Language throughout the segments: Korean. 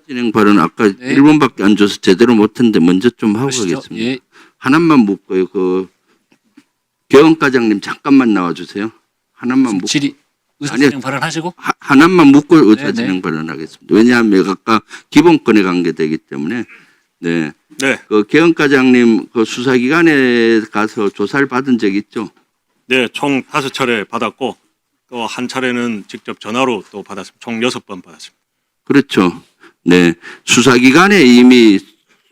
진행 발언 아까 네. 1분밖에 안 줘서 제대로 못했는데 먼저 좀 하고 그러시죠. 가겠습니다. 예. 하나만 묻고요. 그 개헌과장님 잠깐만 나와주세요. 하나만 묻고 질의 의사 아니요. 진행 발언하시고 하나만 묻고 네, 의사진행 발언하겠습니다. 왜냐하면 아까 기본권에 관계되기 때문에 네. 네, 그 개헌과장님 그 수사기관에 가서 조사를 받은 적 있죠? 네, 총 5차례 받았고 또 한 차례는 직접 전화로 또 받았습니다. 총 6번 받았습니다. 그렇죠. 네. 수사기관에 이미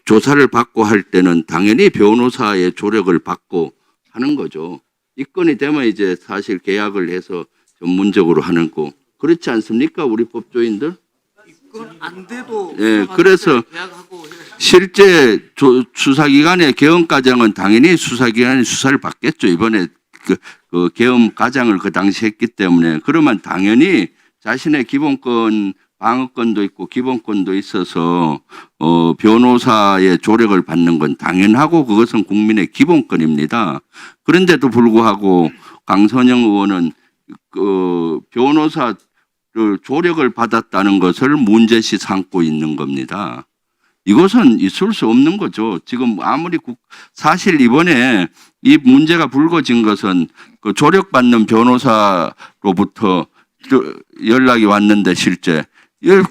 조사를 받고 할 때는 당연히 변호사의 조력을 받고 하는 거죠. 입건이 되면 이제 사실 계약을 해서 전문적으로 하는 거. 그렇지 않습니까? 우리 법조인들? 그건 안 돼도 예, 그래서 계약하고 실제 수사기관의 개헌과장은 당연히 수사기관이 수사를 받겠죠. 이번에 그 개헌과장을 그 당시 했기 때문에 그러면 당연히 자신의 기본권 방어권도 있고 기본권도 있어서 변호사의 조력을 받는 건 당연하고 그것은 국민의 기본권입니다. 그런데도 불구하고 강선영 의원은 그 변호사를 조력을 받았다는 것을 문제시 삼고 있는 겁니다. 이것은 있을 수 없는 거죠. 지금 아무리 사실 이번에 이 문제가 불거진 것은 그 조력받는 변호사로부터 연락이 왔는데 실제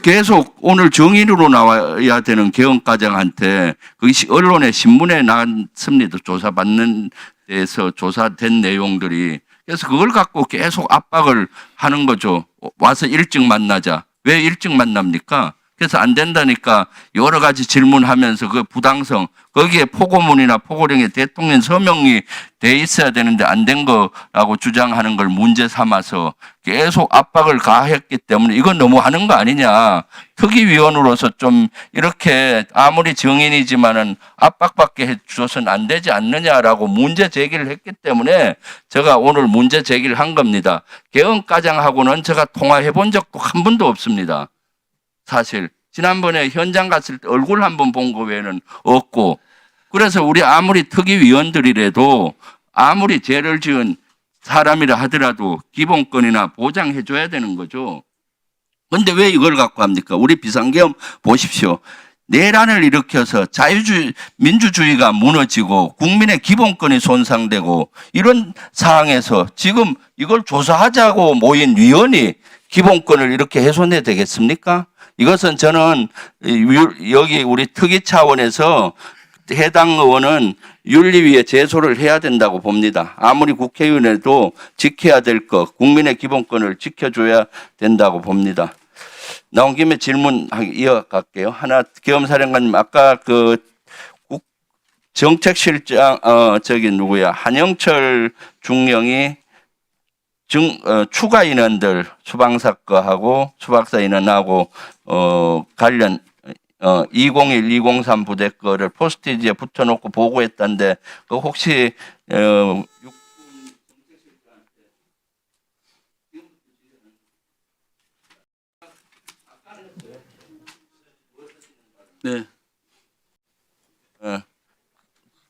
계속 오늘 정인으로 나와야 되는 개헌과장한테 그것이 언론에 신문에 났습니다. 조사받는 데서 조사된 내용들이. 그래서 그걸 갖고 계속 압박을 하는 거죠. 와서 일찍 만나자. 왜 일찍 만납니까? 그래서 안 된다니까 여러 가지 질문하면서 그 부당성, 거기에 포고문이나 포고령에 대통령 서명이 돼 있어야 되는데 안 된 거라고 주장하는 걸 문제 삼아서 계속 압박을 가했기 때문에 이건 너무 하는 거 아니냐. 특위위원으로서 좀 이렇게 아무리 정인이지만은 압박받게 해줘서는 안 되지 않느냐라고 문제 제기를 했기 때문에 제가 오늘 문제 제기를 한 겁니다. 개헌과장하고는 제가 통화해 본 적도 한 번도 없습니다. 사실 지난번에 현장 갔을 때 얼굴 한번 본 거 외에는 없고 그래서 우리 아무리 특위위원들이라도 아무리 죄를 지은 사람이라 하더라도 기본권이나 보장해 줘야 되는 거죠. 그런데 왜 이걸 갖고 합니까? 우리 비상계엄 보십시오. 내란을 일으켜서 민주주의가 무너지고 국민의 기본권이 손상되고 이런 상황에서 지금 이걸 조사하자고 모인 위원이 기본권을 이렇게 훼손해야 되겠습니까? 이것은 저는 여기 우리 특위 차원에서 해당 의원은 윤리위에 제소를 해야 된다고 봅니다. 아무리 국회의원에도 지켜야 될 것, 국민의 기본권을 지켜줘야 된다고 봅니다. 나온 김에 질문 이어갈게요. 하나, 계엄사령관님, 아까 그 정책실장, 한영철 중령이 추가 인원들 수방사 거하고 수박사 인원하고 관련 201, 203 부대 거를 포스트잇에 붙여놓고 보고했다는데 그 혹시 네.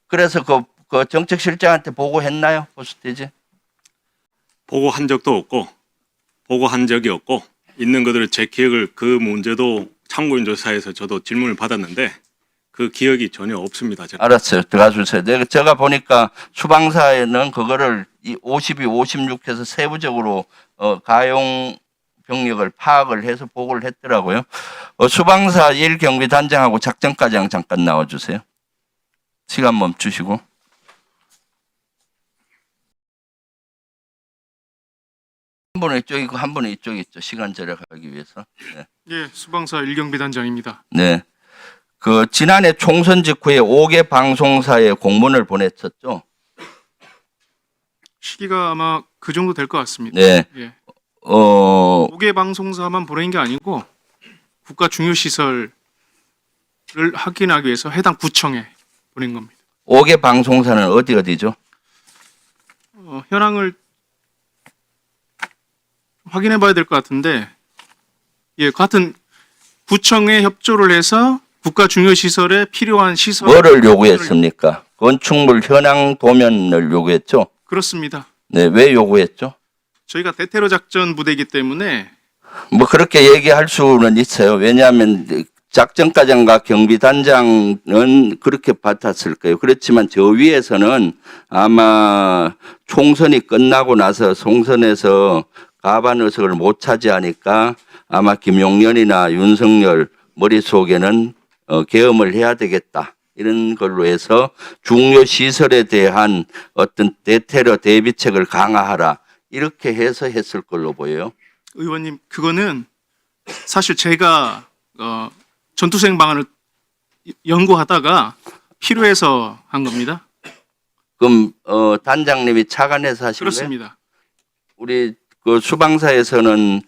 그래서 그 정책실장한테 보고했나요? 포스트잇에? 보고한 적도 없고 보고한 적이 없고 있는 것들을 제 기억을 그 문제도 참고인 조사에서 저도 질문을 받았는데 그 기억이 전혀 없습니다. 제가. 알았어요. 들어가 주세요. 제가 보니까 수방사에는 그거를 52, 56해서 세부적으로 가용 병력을 파악을 해서 보고를 했더라고요. 수방사 1경비단장하고 작전과장 잠깐 나와주세요. 시간 멈추시고. 한 분은 이쪽에 있고 한 분은 이쪽에 있죠. 시간 절약하기 위해서. 네. 예, 수방사 일경비단장입니다. 네. 그 지난해 총선 직후에 5개 방송사에 공문을 보냈었죠. 시기가 아마 그 정도 될 것 같습니다. 네. 예. 5개 5개 방송사만 보낸 게 아니고 국가 중요 시설을 확인하기 위해서 해당 구청에 보낸 겁니다. 5개 방송사는 어디죠? 현황을 확인해 봐야 될 것 같은데, 예, 같은 구청에 협조를 해서 국가 중요 시설에 필요한 시설 뭐를 요구했습니까? 건축물 현황 도면을 요구했죠? 그렇습니다. 네, 왜 요구했죠? 저희가 대테러 작전 부대이기 때문에 뭐 그렇게 얘기할 수는 있어요. 왜냐하면 작전과장과 경비단장은 그렇게 받았을 거예요. 그렇지만 저 위에서는 아마 총선이 끝나고 나서 총선에서 과반 의석을 못 차지하니까 아마 김용년이나 윤석열 머릿속에는 계엄을 해야 되겠다. 이런 걸로 해서 중요 시설에 대한 어떤 대테러 대비책을 강화하라. 이렇게 해서 했을 걸로 보여요. 의원님, 그거는 사실 제가 전투수행 방안을 연구하다가 필요해서 한 겁니다. 그럼 단장님이 차관해서 하신 거예요? 그렇습니다. 우리 그 수방사에서는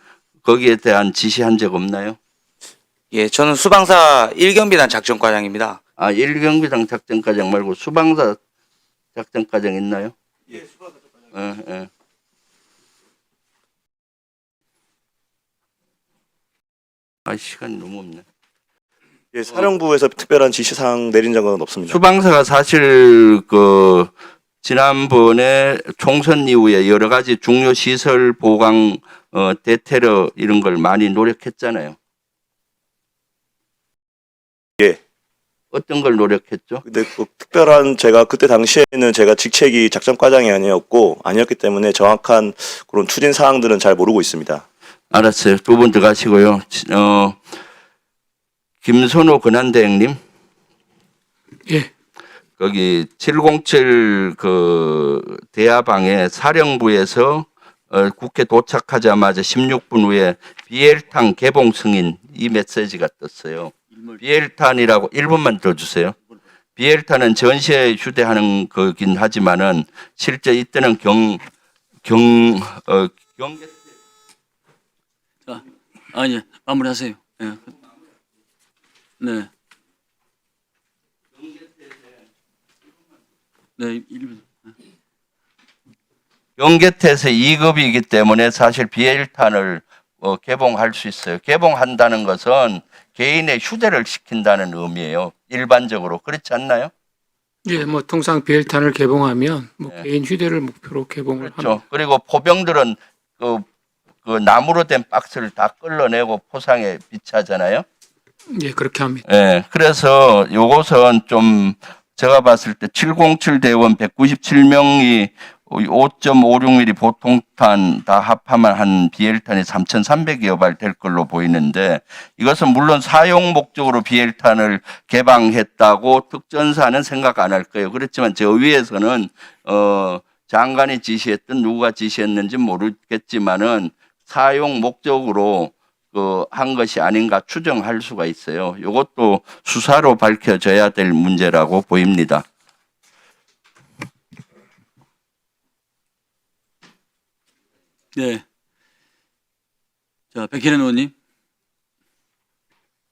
거기에 대한 지시한 적 없나요? 예, 저는 수방사 1경비단 작전과장입니다. 아, 1경비당 작전과장 말고 수방사 작전과장 있나요? 예, 수방사 작전과장. 예. 아, 시간이 너무 없네. 예, 사령부에서 특별한 지시사항 내린 적은 없습니다. 수방사가 사실 그 지난번에 총선 이후에 여러 가지 중요 시설 보강 대테러 이런 걸 많이 노력했잖아요. 예. 어떤 걸 노력했죠? 근데 그 특별한 제가 그때 당시에는 제가 직책이 작전과장이 아니었기 때문에 정확한 그런 추진 사항들은 잘 모르고 있습니다. 알았어요. 두 분 들어가시고요. 김선호 권한대행님. 예. 거기 707 그 대야방에 사령부에서 국회 도착하자마자 16분 후에 비엘탄 개봉 승인 이 메시지가 떴어요. 비엘탄이라고 1분만 더 주세요. 비엘탄은 전시에 휴대하는 거긴 하지만은 실제 이때는 경계 자, 아니 마무리하세요. 예. 네. 네, 1분. 경계태세 2급이기 때문에 사실 비엘탄을 개봉할 수 있어요. 개봉한다는 것은 개인의 휴대를 시킨다는 의미예요. 일반적으로 그렇지 않나요? 예, 뭐 통상 비엘탄을 개봉하면 뭐 네. 개인 휴대를 목표로 개봉을 그렇죠. 합니다. 그리고 포병들은 그 나무로 된 박스를 다 끌어내고 포상에 비치하잖아요. 예, 그렇게 합니다. 예, 그래서 요것은 좀 제가 봤을 때 707 대원 197명이 5.56mm 보통탄 다 합하면 한 비엘탄이 3,300여 발 될 걸로 보이는데 이것은 물론 사용 목적으로 비엘탄을 개방했다고 특전사는 생각 안 할 거예요. 그렇지만 저 위에서는 장관이 지시했든 누가 지시했는지 모르겠지만은 사용 목적으로 한 것이 아닌가 추정할 수가 있어요. 이것도 수사로 밝혀져야 될 문제라고 보입니다. 네. 자, 백혜련 의원님.